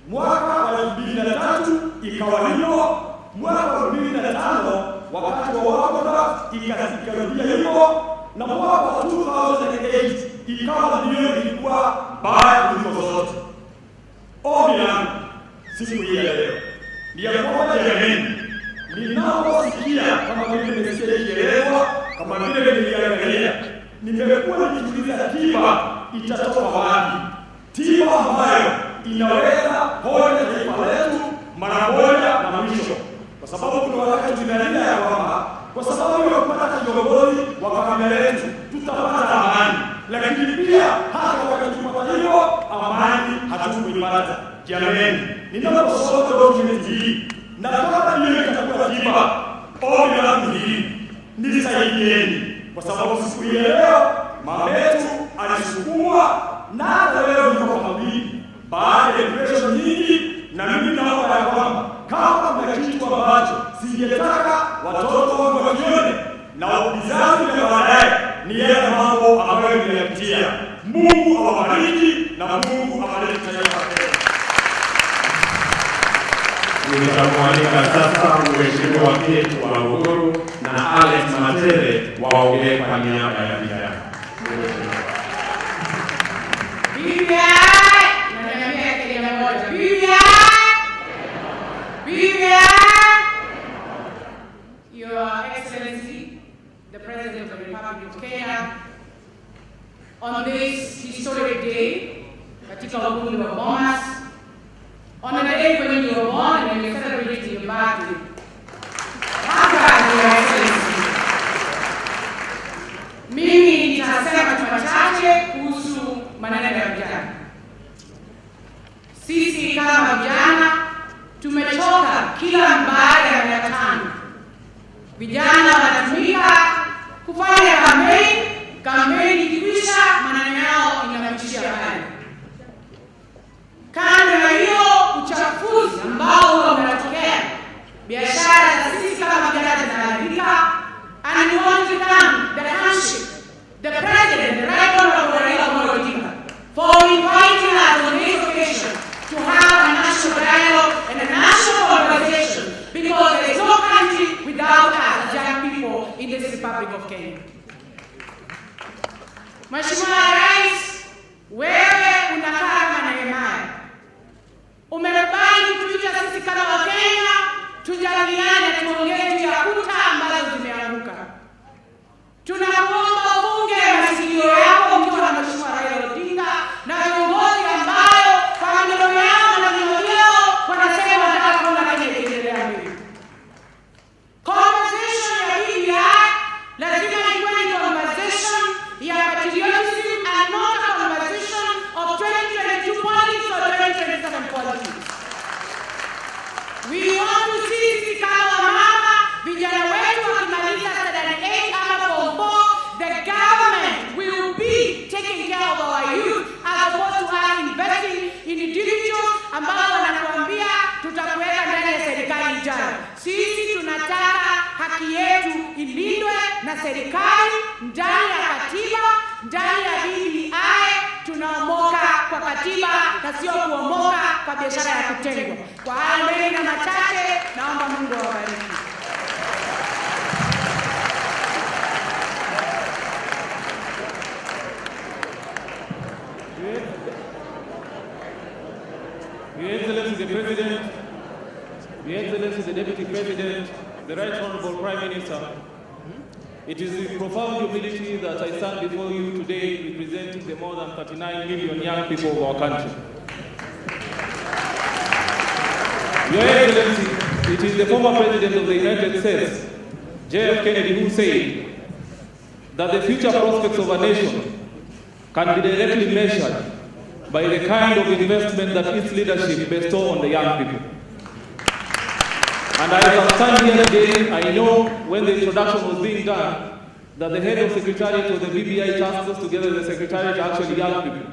Mwaka wa 2003 ikawa hivyo, mwaka wa 2005 wakati wa Bomas ikarudia hivyo, na mwaka wa 2008 ikawa ndio ilikuwa baya kuliko zote. Ombi langu siku hii ya leo ni ya kwamba jamani, ninaposikia kama vile nimesikia ikielezwa, kama vile niliangalia, nimekuwa nikiuliza tiba itatoka wapi? Tiba ambayo inaweza ponya taifa letu mara moja na mwisho. Kwa sababu kuna wakati tunalia ya kwamba kwa sababu ya kupata kiongozi wa kabila letu tutapata amani, lakini pia hata wakati tunapata hiyo amani hatukuipata. Jamani, ninaposoma document hii na kama hiyo itakuwa tiba, ombi langu hili nisaidieni, kwa sababu siku hii leo mama yetu alisukumwa na hata leo niko kamili baada ya presha nyingi, na mimi naomba ya kwamba kama kuna kitu ambacho singetaka watoto wangu wakione na vizazi vya baadaye ni yale mambo ambayo nimeyapitia. Mungu awabariki na Mungu abariki taifa letu. Nitamwalika sasa mheshimiwa wetu wa Uhuru na Alex Matere waongee kwa niaba ya vijana. Your Excellency, the President of the Republic of Kenya, on this historic day, katika ukumbi wa Bomas, on a day when you were born and you're celebrating your birthday. Hapa, Your Excellency, mimi nitasema machache kuhusu maneno ya vijana. Sisi kama vijana tumechoka kila baada ya miaka 5. Vijana wanatumika kufanya kampeni ikikwisha maneno yao inamishia pale. Kando na hiyo uchafuzi ambao unatokea, biashara za sisi kama vijana zinaharibika, and we want to thank the handshake, the President, the Right Honorable Raila Amolo Odinga, for inviting us on this occasion to have a national dialogue and a national conversation, because there is no country without us as young people in this Republic of Kenya. Mheshimiwa Rais, wewe unakaa kama Nehemia. Umekubali kutuita sisi kama Wakenya tujadiliane, tuongee juu ya kuta ambazo zimeanguka. Tunakuomba ufunge masikio yako mkiwa na Mheshimiwa Raila Odinga na viongozi ambao kwa midomo yao na mioyo yao wanasema wanataka kuona Kenya ikiendelea mbele. Conversation ya BBI lazima iwe ni conversation ya patriotism and not a conversation of 2022 politics or 2027 politics. We want to see sisi kama mama, vijana wetu wakimaliza standard 8 ama form 4, the government will be taking care of our youth as opposed to us investing in individuals ambao wanakuambia tutakuweka ndani ya serikali ijayo. Sisi tunataka haki yetu ilindwe na serikali ndani ya katiba, ndani ya BBI. Tunaomoka kwa katiba na sio kuomoka kwa biashara ya kutengwa. Kwa hayo mengi na machache, naomba Mungu awabariki. Your Excellency the President, Your Excellency the Deputy President, the Right Honorable Prime Minister, it is with profound humility that I stand before you today representing the more than 39 million young people of our country. Your Excellency, it is the former President of the United States, J.F. Kennedy, who said that the future prospects of a nation can be directly measured by the kind of investment that its leadership bestows on the young people. And as I stand here today, I know when the introduction was being done that the head of secretariat of the BBI tasked us together with the secretariat actually young people.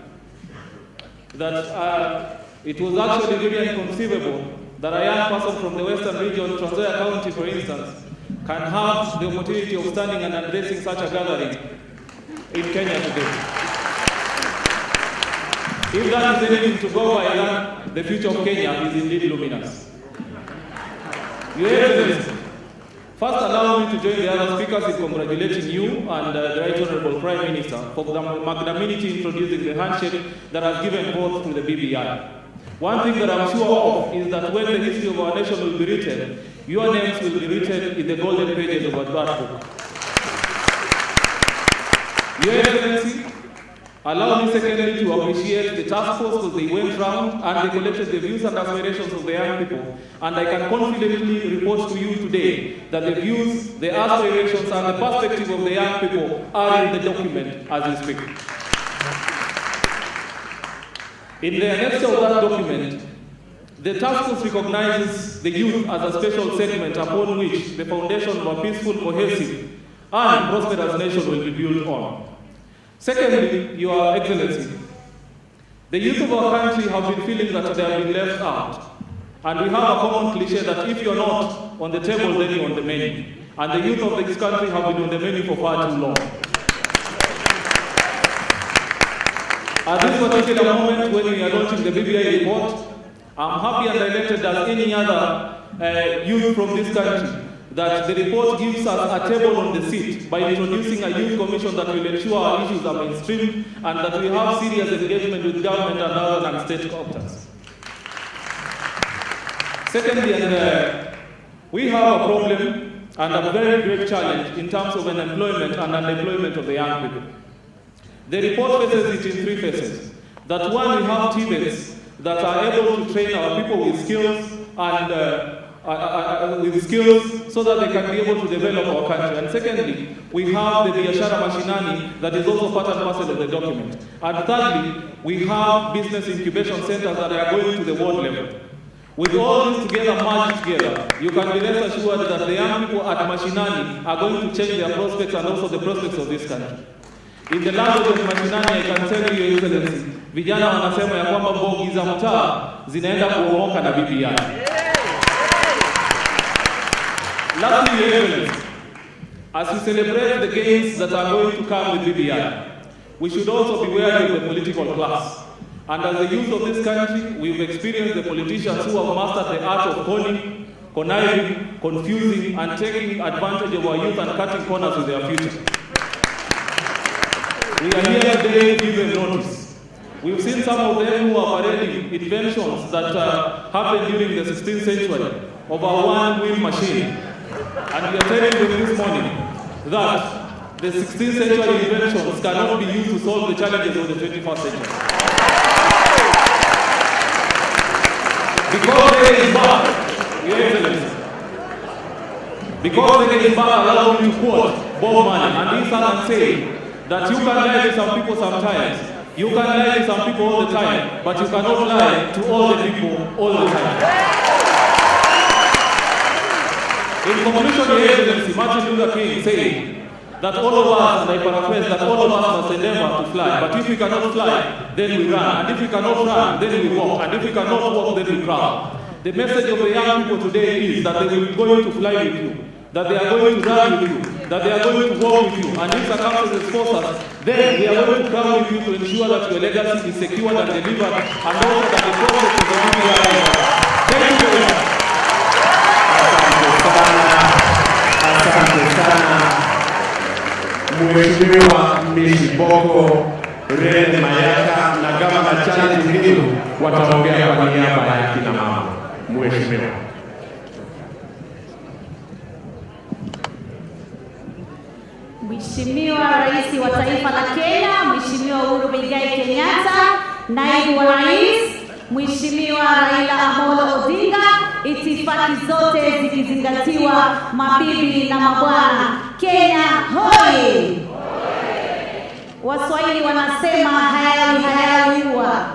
That it was actually really inconceivable that a young person from the western region, Trans Nzoia County for instance, can have the opportunity of standing and addressing such a gathering in Kenya today. If that is anything to go by, then the future of Kenya is indeed luminous. Your Excellency, first allow me to join the other speakers in congratulating you and the Right Honorable Prime Minister for the magnanimity introducing the handshake that has given birth to the BBI. One thing that I'm sure of is that when the history of our nation will be written, your names will be written in the golden pages of that book. Your Excellency, allow me secondly to appreciate the task force because they went round and they collected the views and aspirations of the young people. And I can confidently report to you today that the views, the aspirations and the perspective of the young people are in the document as we speak. In the annex of that document, the task force recognizes the youth as a special segment upon which the foundation of a peaceful, cohesive and prosperous nation will be built on. Secondly, Your Excellency, the youth of our country have been feeling that they have been left out. And we have a common cliche that if you're not on the table, then you're on the menu. And the youth of this country have been on the menu for far too long. At this particular moment, when we are launching the BBI report, I'm happy and elated as any other youth from this country that the report gives us a table on the seat by introducing a youth commission that will ensure our issues are mainstream and that we have serious engagement with government and other than state actors. Secondly, we have a problem and a very great challenge in terms of unemployment and unemployment of the young people. The report faces it in three phases. That one, we have TVETs that are able to train our people with skills and so that they can be able to develop our country. And secondly, we have the Biashara Mashinani that is also part and parcel of the document. And thirdly, we have business incubation centers that are going to the world level. With all this together, merged together, you can be rest assured that the young people at Mashinani are going to change their prospects and also the prospects of this country. In the language of Mashinani, I can tell you, Your Excellency, vijana wanasema ya kwamba mbogi za mtaa zinaenda kuomoka na BBI. Lastly, Your Excellency, as we celebrate the gains that are going to come with BBI, we should also be wary of the political class. And as the youth of this country, we've experienced the politicians who have mastered the art of conning, conniving, confusing, and taking advantage of our youth and cutting corners with their future. We are here today to give them notice. We've seen some of them who are parading inventions that happened during the 16th century of our one-wheel machine. And we are telling them this morning that the 16th century inventions cannot be used to solve the challenges of the 21st century. Because they is back, Your Excellency. Because they is back, allow me to quote Bomas, and he sat and said that you can lie to some people sometimes, you can lie to some people all the time, but you cannot lie to all the people all the time. In conclusion, Your Excellency, Martin Luther King said that all of us, and I paraphrase, that all of us must endeavor to fly, but if we cannot fly, then we run, and if we cannot run, then we walk, and if we cannot walk, then we crawl. The message of the young people today is that they will be going to fly with you, that they are going to run with you, that they are going to walk with you, and if circumstances force us, then we are going to come with you to ensure that your legacy is secured and delivered, and also that the process of the BBI. Thank you very much. Asante sana. Mheshimiwa Mishiboko, Rene Mayaka na Gavana Charles Ngilu wataongea kwa niaba ya kina mama. Mheshimiwa. Mheshimiwa Rais wa Taifa la Kenya, Mheshimiwa Uhuru Muigai Kenyatta, Naibu wa Rais, Mheshimiwa Raila Amolo Odinga, itifaki zote zikizingatiwa, mabibi na mabwana, Kenya hoi! Waswahili wanasema hayawi huwa.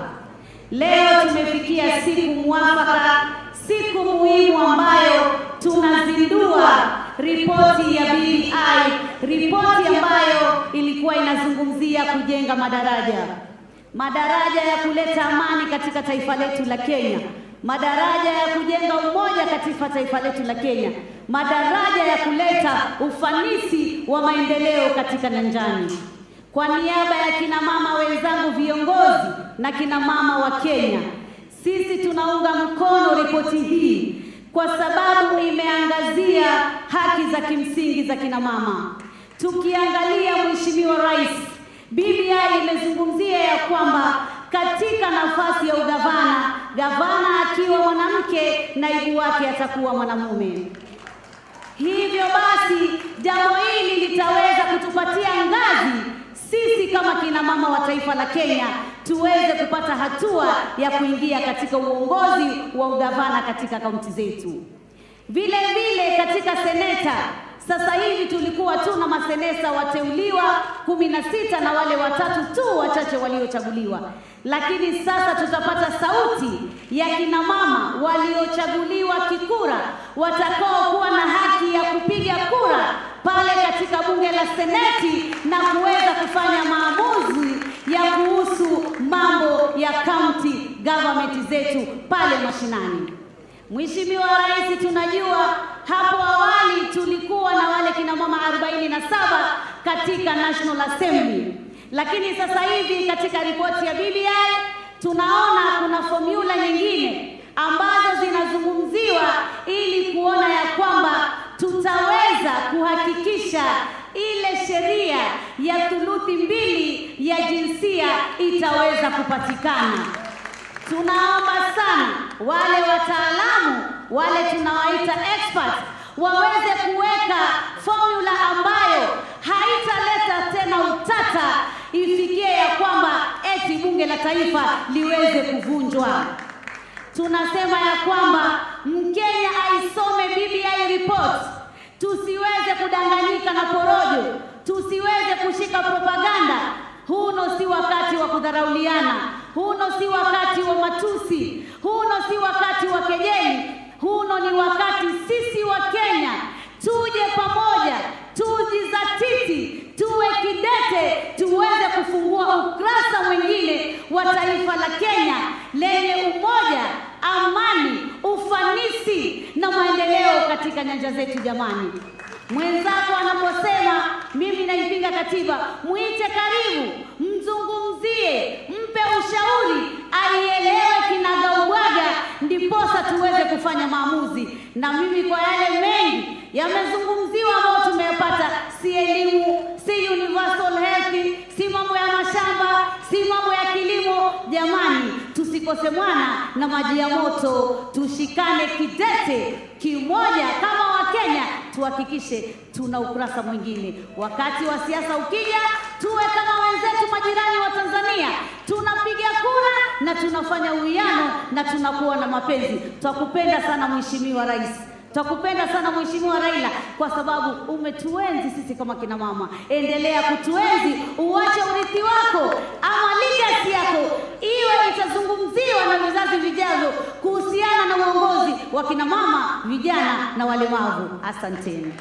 Leo tumefikia siku mwafaka, siku muhimu ambayo tunazindua ripoti ya BBI, ripoti ambayo ilikuwa inazungumzia kujenga madaraja ya kuleta amani katika taifa letu la Kenya, madaraja ya kujenga umoja katika taifa letu la Kenya, madaraja ya kuleta ufanisi wa maendeleo katika nyanjani. kwa niaba ya kina mama wenzangu viongozi na kina mama wa Kenya, sisi tunaunga mkono ripoti hii kwa sababu imeangazia haki za kimsingi za kina mama. Tukiangalia Mheshimiwa Rais, BBI imezungumzia ya kwamba katika nafasi ya ugavana, gavana akiwa mwanamke, naibu wake atakuwa mwanamume. Hivyo basi, jambo hili litaweza kutupatia ngazi sisi kama kina mama wa taifa la Kenya tuweze kupata hatua ya kuingia katika uongozi wa ugavana katika kaunti zetu. Vile vile katika seneta, sasa hivi tulikuwa tu na maseneta wateuliwa 16 na wale watatu tu wachache waliochaguliwa. Lakini sasa tutapata sauti ya kina mama waliochaguliwa kikura, watakao kuwa na haki ya kupiga kura pale katika bunge la seneti na kuweza kufanya maamuzi ya kuhusu mambo ya county government zetu pale mashinani. Mheshimiwa Rais, tunajua hapo awali tulikuwa na wale kina mama 47 katika National Assembly. Lakini sasa hivi katika ripoti ya BBI tunaona kuna formula nyingine ambazo zinazungumziwa ili kuona ya kwamba tutaweza kuhakikisha ile sheria ya thuluthi mbili ya jinsia itaweza kupatikana. Tunaomba sana wale wataalamu, wale tunawaita experts, waweze kuweka formula ambayo haitaleta tena utata ifikie ya kwamba eti bunge la taifa liweze kuvunjwa. Tunasema ya kwamba Mkenya aisome BBI report, tusiweze kudanganyika na porojo, tusiweze kushika propaganda. Huno si wakati wa kudharauliana, huno si wakati wa matusi, huno si wakati wa kejeli. Huno ni wakati sisi wa Kenya tuje pamoja, tujizatiti, tuwe kidete, tuweze kufungua ukurasa mwingine wa taifa la Kenya lenye umoja, amani, ufanisi na maendeleo katika nyanja zetu. Jamani, mwenzako anaposema mimi naipinga katiba, muite karibu, mzungumzie, mpe ushauri, aielewe kinagaubaga, ndiposa tuweze kufanya maamuzi. Na mimi kwa yale mengi yamezungumziwa ambayo tumeyapata, si elimu, si universal health, si mambo ya mashamba, si mambo ya kilimo. Jamani, tusikose mwana na maji ya moto, tushikane kidete kimoja kama Wakenya, tuhakikishe tuna ukurasa mwingine. Wakati wa siasa ukija, tuwe kama wenzetu majirani wa Tanzania, tunapiga kura na tunafanya uwiano na tunakuwa na mapenzi. Twakupenda sana Mheshimiwa Rais, twakupenda sana Mheshimiwa Raila, kwa sababu umetuenzi sisi kama kina mama. Endelea kutuenzi, uache urithi wako ama legacy yako iwe itazungumziwa na vizazi vijavyo kuhusiana na uongozi wa kina mama, vijana na walemavu. Asanteni.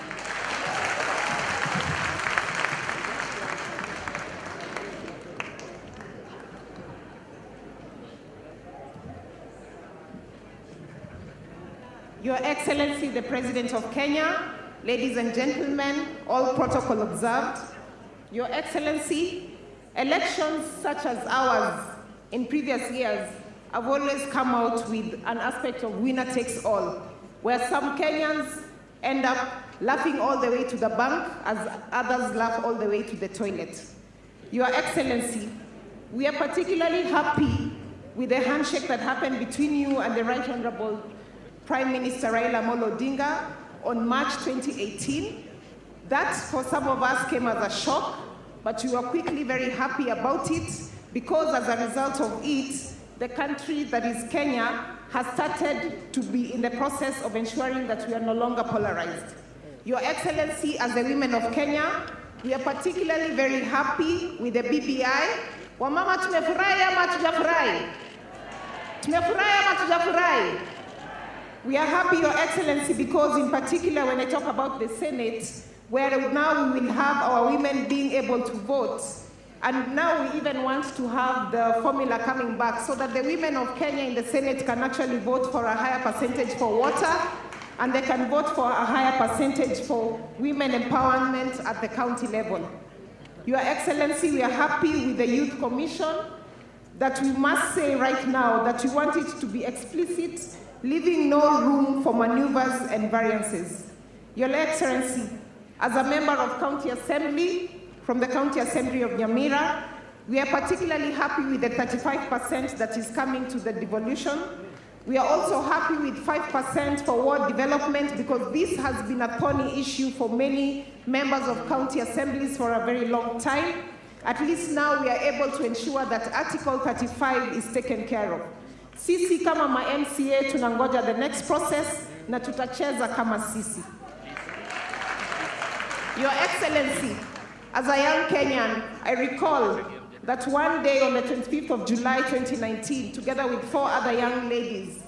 Your Excellency, the President of Kenya, ladies and gentlemen, all protocol observed. Your Excellency, elections such as ours in previous years have always come out with an aspect of winner takes all, where some Kenyans end up laughing all the way to the bank as others laugh all the way to the toilet. Your Excellency, we are particularly happy with the handshake that happened between you and the Right Honorable Prime Minister Raila Amolo Odinga on March 2018. That for some of us came as a shock, but we were quickly very happy about it because as a result of it, the country that is Kenya has started to be in the process of ensuring that we are no longer polarized. Your Excellency, as the women of Kenya, we are particularly very happy with the BBI. Wamama tumefurahi ama hatujafurahi? Tumefurahi ama hatujafurahi? We are happy, Your Excellency, because in particular when I talk about the Senate, where now we will have our women being able to vote, and now we even want to have the formula coming back so that the women of Kenya in the Senate can actually vote for a higher percentage for water, and they can vote for a higher percentage for women empowerment at the county level. Your Excellency, we are happy with the Youth Commission, that we must say right now that we want it to be explicit, leaving no room for maneuvers and variances. Your Excellency, as a member of County Assembly, from the County Assembly of Nyamira, we are particularly happy with the 35% that is coming to the devolution. We are also happy with 5% for ward development, because this has been a thorny issue for many members of county assemblies for a very long time. At least now we are able to ensure that Article 35 is taken care of. Sisi kama ma MCA tunangoja the next process na tutacheza kama sisi. Your Excellency, as a young Kenyan, I recall that one day on the 25th of July 2019, together with 4 other young ladies,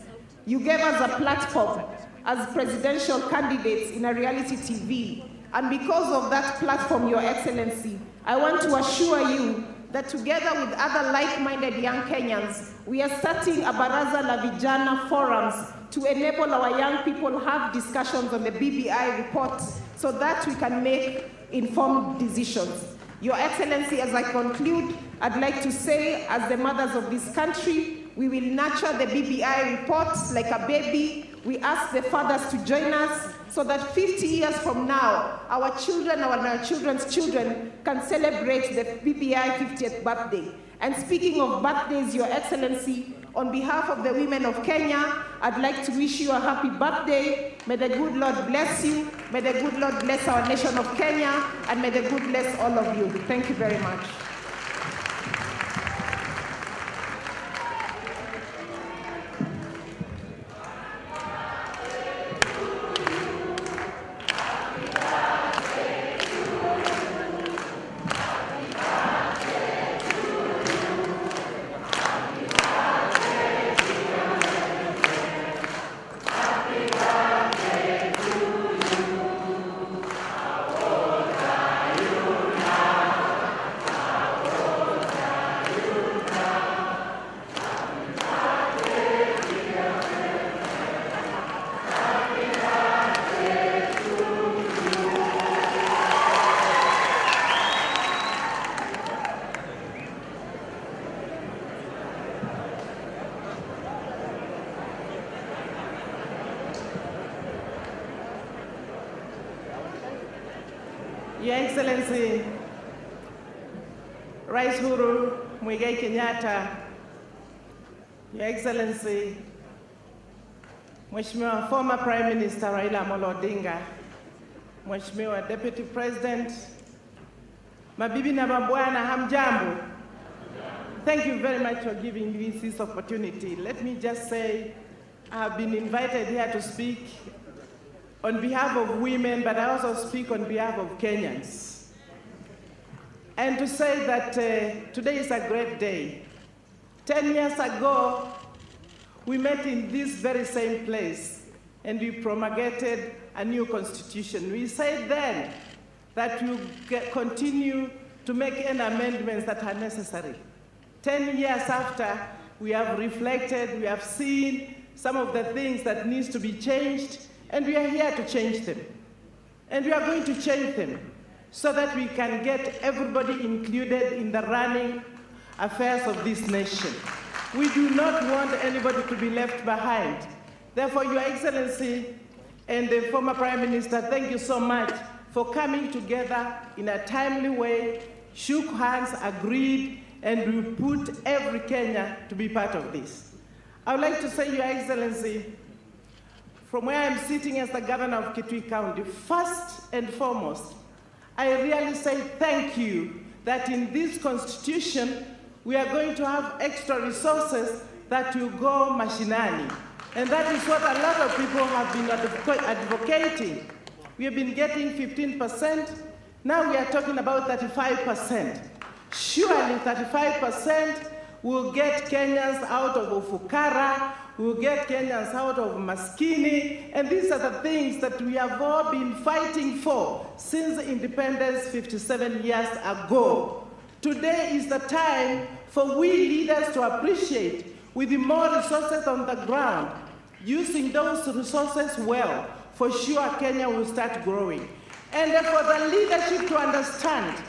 you gave us a platform as presidential candidates in a reality TV. And because of that platform, Your Excellency, I want to assure you that together with other like-minded young Kenyans, we are starting a Baraza la Vijana forums to enable our young people have discussions on the BBI report so that we can make informed decisions. Your Excellency, as I conclude, I'd like to say, as the mothers of this country, we will nurture the BBI reports like a baby. We ask the fathers to join us so that 50 years from now, our children, our children's children can celebrate the BBI 50th birthday. And speaking of birthdays, Your Excellency, on behalf of the women of Kenya, I'd like to wish you a happy birthday. May the good Lord bless you. May the good Lord bless our nation of Kenya. And may the good bless all of you. Thank you very much. Your Excellency, Rais Uhuru Muigai Kenyatta, Your Excellency, Mheshimiwa former Prime Minister Raila Amolo Odinga, Mheshimiwa Deputy President, mabibi na mabwana, hamjambo. Thank you very much for giving me this opportunity. Let me just say, I have been invited here to speak on behalf of women, but I also speak on behalf of Kenyans. And to say that today is a great day. 10 years ago, we met in this very same place, and we promulgated a new constitution. We said then that we continue to make any amendments that are necessary. 10 years after, we have reflected, we have seen some of the things that needs to be changed, and we are here to change them. And we are going to change them so that we can get everybody included in the running affairs of this nation. We do not want anybody to be left behind. Therefore, Your Excellency and the former Prime Minister, thank you so much for coming together in a timely way, shook hands, agreed, and we put every Kenyan to be part of this. I would like to say, Your Excellency, from where I'm sitting as the governor of Kitui County, first and foremost, I really say thank you that in this constitution, we are going to have extra resources that will go mashinani. And that is what a lot of people have been advocating. We have been getting 15%, now we are talking about 35%. Surely 35% will get Kenyans out of ufukara, will get Kenyans out of maskini, and these are the things that we have all been fighting for since independence 57 years ago. Today is the time for we leaders to appreciate, with the more resources on the ground, using those resources well, for sure Kenya will start growing. And for the leadership to understand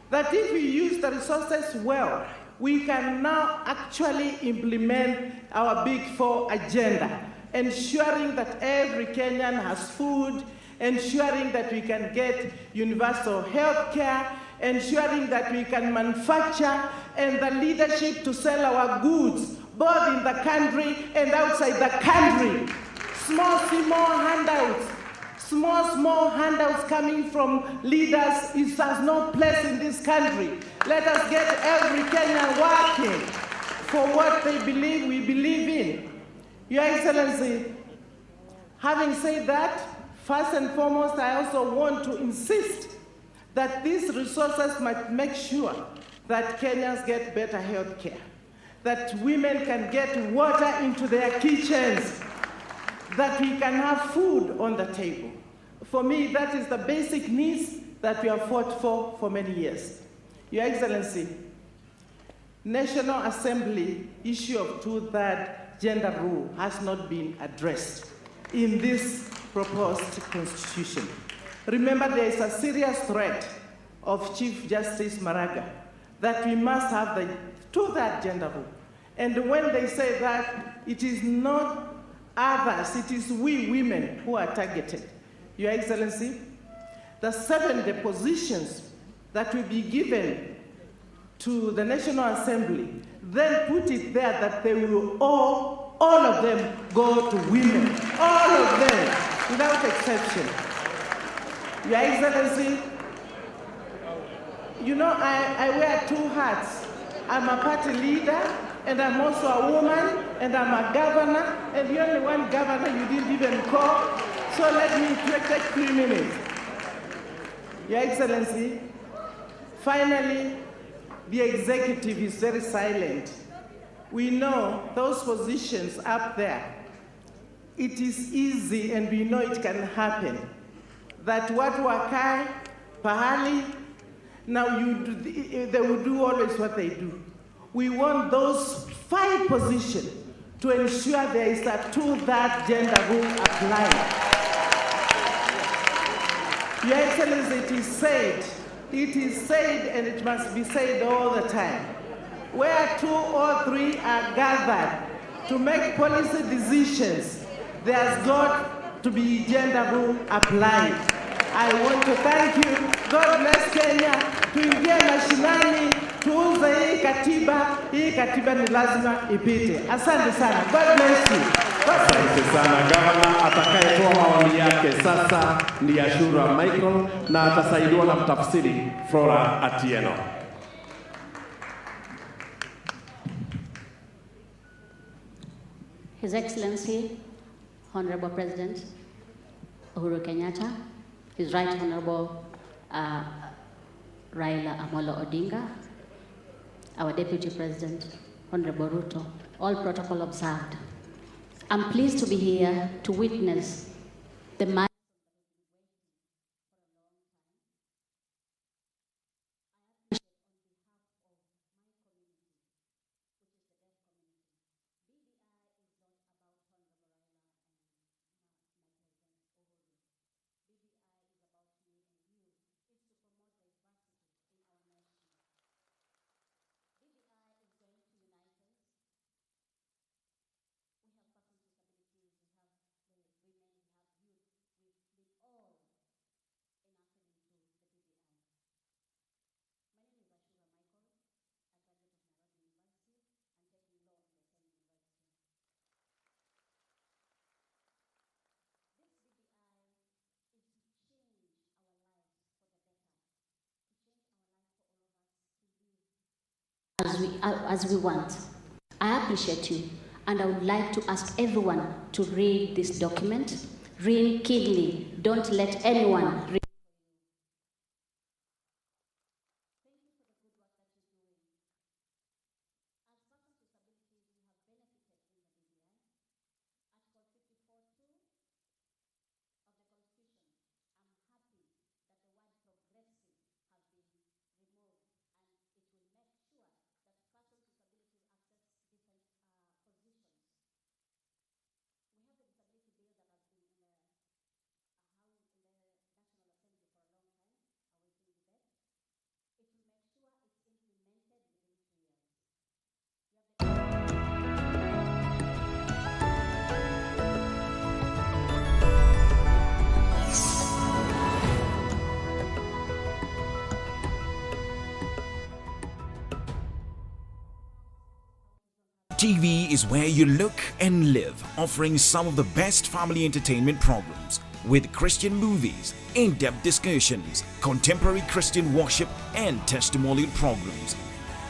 that if we use the resources well, we can now actually implement our Big Four agenda, ensuring that every Kenyan has food, ensuring that we can get universal health care, ensuring that we can manufacture, and the leadership to sell our goods, both in the country and outside the country. Small handouts coming from leaders, it has no place in this country. Let us get every Kenyan working for what they believe we believe in. Your Excellency, having said that, first and foremost, I also want to insist that these resources might make sure that Kenyans get better health care, that women can get water into their kitchens, that we can have food on the table. For me, that is the basic needs that we have fought for many years. Your Excellency, National Assembly issue of 2/3 gender rule has not been addressed in this proposed constitution. Remember, there is a serious threat of Chief Justice Maraga that we must have the 2/3 gender rule. And when they say that, it is not others, it is we women who are targeted. Your Excellency, the 7 depositions that will be given to the National Assembly, then put it there that they will all of them go to women, all of them, without exception. Your Excellency, you know, I wear 2 hats. I'm a party leader, and I'm also a woman, and I'm a governor, and the only one governor you didn't even call, so let me take 3 minutes. Your Excellency, finally, the executive is very silent. We know those positions up there, it is easy, and we know it can happen, that what wakai, pahali, now they will do always what they do. We want those 5 positions to ensure there is a 2/3 gender rule applied. Your Excellency, it is said, and it must be said all the time. Where 2 or 3 are gathered to make policy decisions, there's got to be gender rule applied. I want to thank you. God bless Kenya. Tuingie mashinani, tuuze hii katiba ni lazima ipite. Asante sana. God bless you. Asante sana. Gavana atakayetoa maoni yake sasa ni Ashura Michael na atasaidiwa na mtafsiri Flora Atieno. His Excellency, Honorable President Uhuru Kenyatta, His Right Honorable Raila Amolo Odinga, our Deputy President, Honorable Ruto, all protocol observed. I'm pleased to be here to witness the as we want. I appreciate you, and I would like to ask everyone to read this document. Read keenly. Don't let anyone read. TV is where you look and live, offering some of the best family entertainment programs with Christian movies, in-depth discussions, contemporary Christian worship, and testimonial programs.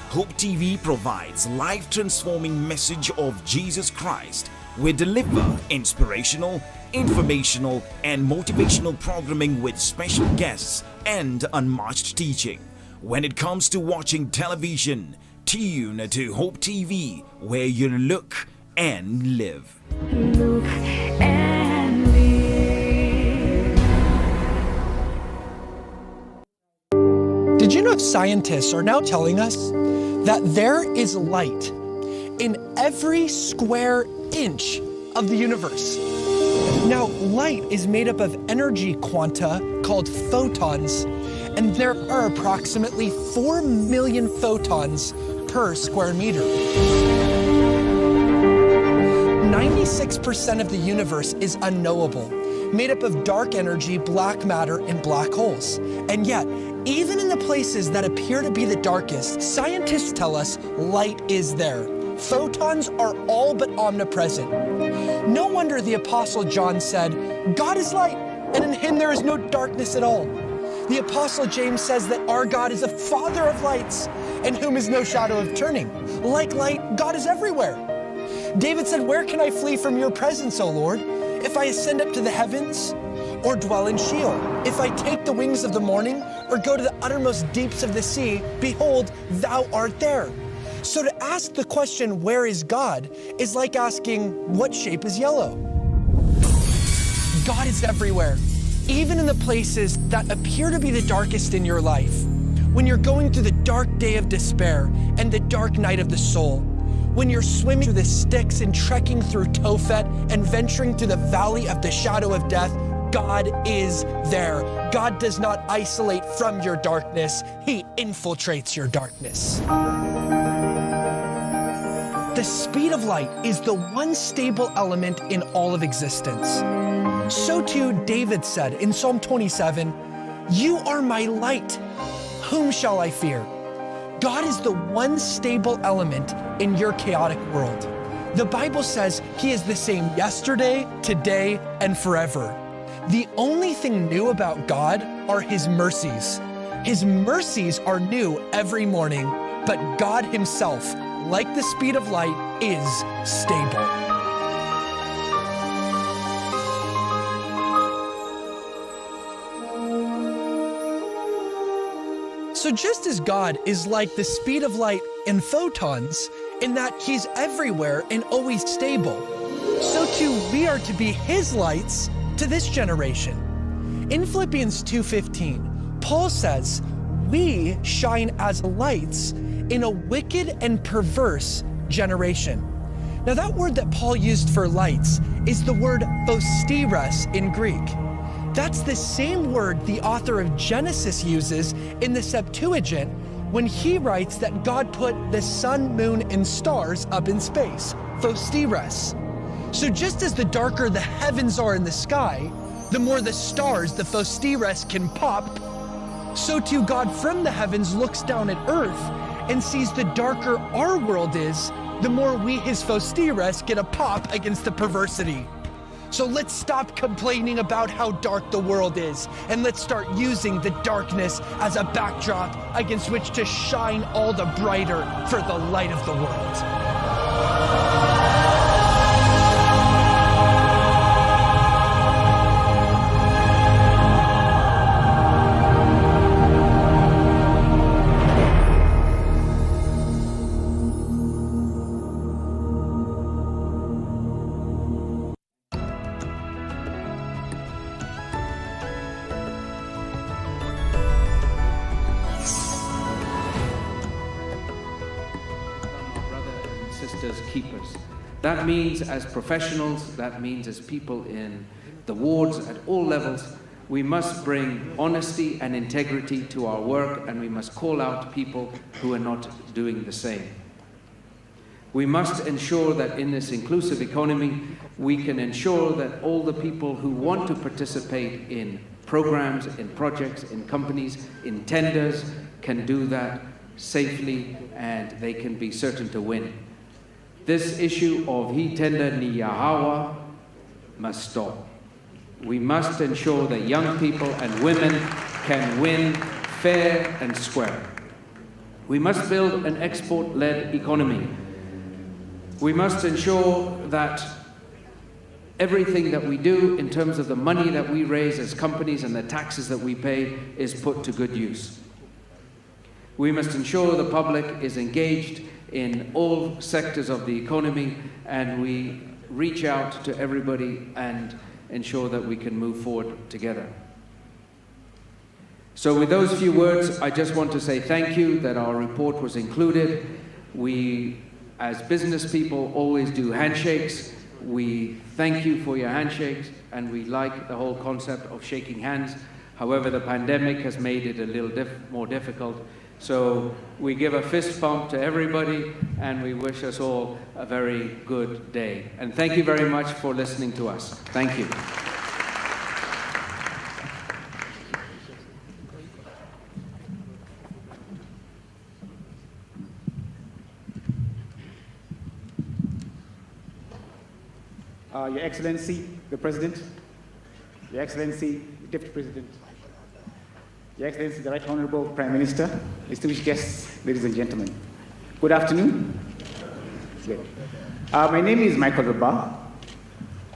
Hope TV provides life-transforming message of Jesus Christ. We deliver inspirational, informational, and motivational programming with special guests and unmatched teaching. When it comes to watching television, tune to Hope TV, where you look and live. Look and live. Did you know scientists are now telling us that there is light in every square inch of the universe? Now, light is made up of energy quanta called photons, and there are approximately 4 million photons per square meter. 96% of the universe is unknowable, made up of dark energy, black matter, and black holes. And yet, even in the places that appear to be the darkest, scientists tell us light is there. Photons are all but omnipresent. No wonder the Apostle John said, "God is light, and in him there is no darkness at all." The Apostle James says that our God is a Father of lights, in whom is no shadow of turning. Like light, God is everywhere. David said, "Where can I flee from your presence, O Lord? If I ascend up to the heavens, or dwell in Sheol, if I take the wings of the morning, or go to the uttermost deeps of the sea, behold, thou art there." So to ask the question, where is God, is like asking, what shape is yellow? God is everywhere, even in the places that appear to be the darkest in your life. When you're going through the dark day of despair and the dark night of the soul, when you're swimming through the Styx and trekking through Tophet and venturing through the valley of the shadow of death, God is there. God does not isolate from your darkness. He infiltrates your darkness. The speed of light is the one stable element in all of existence. So too David said in Psalm 27, "You are my light. Whom shall I fear?" God is the one stable element in your chaotic world. The Bible says he is the same yesterday, today, and forever. The only thing new about God are his mercies. His mercies are new every morning, but God himself, like the speed of light, is stable. So just as God is like the speed of light in photons, in that he's everywhere and always stable, so too we are to be his lights to this generation. In Philippians 2:15, Paul says, "We shine as lights in a wicked and perverse generation." Now that word that Paul used for lights is the word phosteros in Greek. That's the same word the author of Genesis uses in the Septuagint when he writes that God put the sun, moon, and stars up in space, phosteros. So just as the darker the heavens are in the sky, the more the stars, the phosteros, can pop, so too God from the heavens looks down at earth and sees the darker our world is, the more we, his phosteros, get a pop against the perversity. So let's stop complaining about how dark the world is, and let's start using the darkness as a backdrop against which to shine all the brighter for the light of the world. Keepers. That means as professionals, that means as people in the wards at all levels, we must bring honesty and integrity to our work, and we must call out people who are not doing the same. We must ensure that in this inclusive economy, we can ensure that all the people who want to participate in programs, in projects, in companies, in tenders, can do that safely, and they can be certain to win. this issue of hii tender ni ya hawa must stop. We must ensure that young people and women can win fair and square. We must build an export-led economy. We must ensure that everything that we do in terms of the money that we raise as companies and the taxes that we pay is put to good use. We must ensure the public is engaged in all sectors of the economy, and we reach out to everybody and ensure that we can move forward together. So with those few words, I just want to say thank you that our report was included. We, as business people, always do handshakes. We thank you for your handshakes, and we like the whole concept of shaking hands. However, the pandemic has made it a little more difficult. So we give a fist bump to everybody, and we wish us all a very good day. And thank you very much for listening to us. Thank you. Your Excellency, the President, Your Excellency, the Deputy President, Your Excellency, the Right Honorable Prime Minister, distinguished guests, ladies and gentlemen. Good afternoon. Good. My name is Michael Rabah.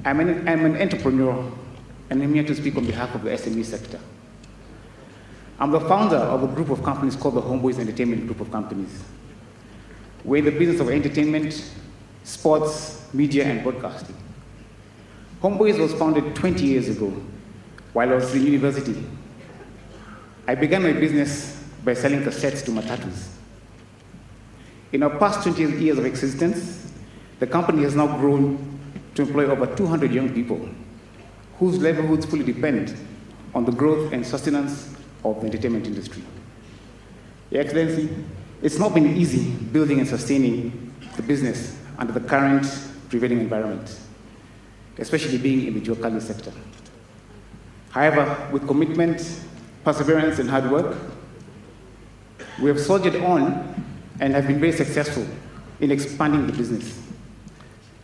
I'm an entrepreneur, and I'm here to speak on behalf of the SME sector. I'm the founder of a group of companies called the Homeboys Entertainment Group of Companies. We're in the business of entertainment, sports, media, and broadcasting. Homeboys was founded 20 years ago while I was in university. I began my business by selling cassettes to matatus. In our past 20 years of existence, the company has now grown to employ over 200 young people whose livelihoods fully depend on the growth and sustenance of the entertainment industry. Your Excellency, it's not been easy building and sustaining the business under the current prevailing environment, especially being in the Juakali sector. However, with commitment, perseverance, and hard work, we have soldiered on and have been very successful in expanding the business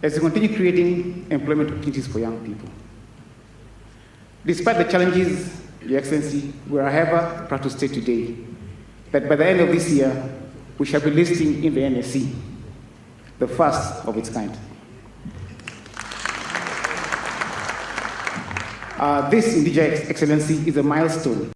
as we continue creating employment opportunities for young people. Despite the challenges, Your Excellency, we are, however, proud to state today that by the end of this year, we shall be listing in the NSE, the first of its kind. This, indeed, Your Excellency, is a milestone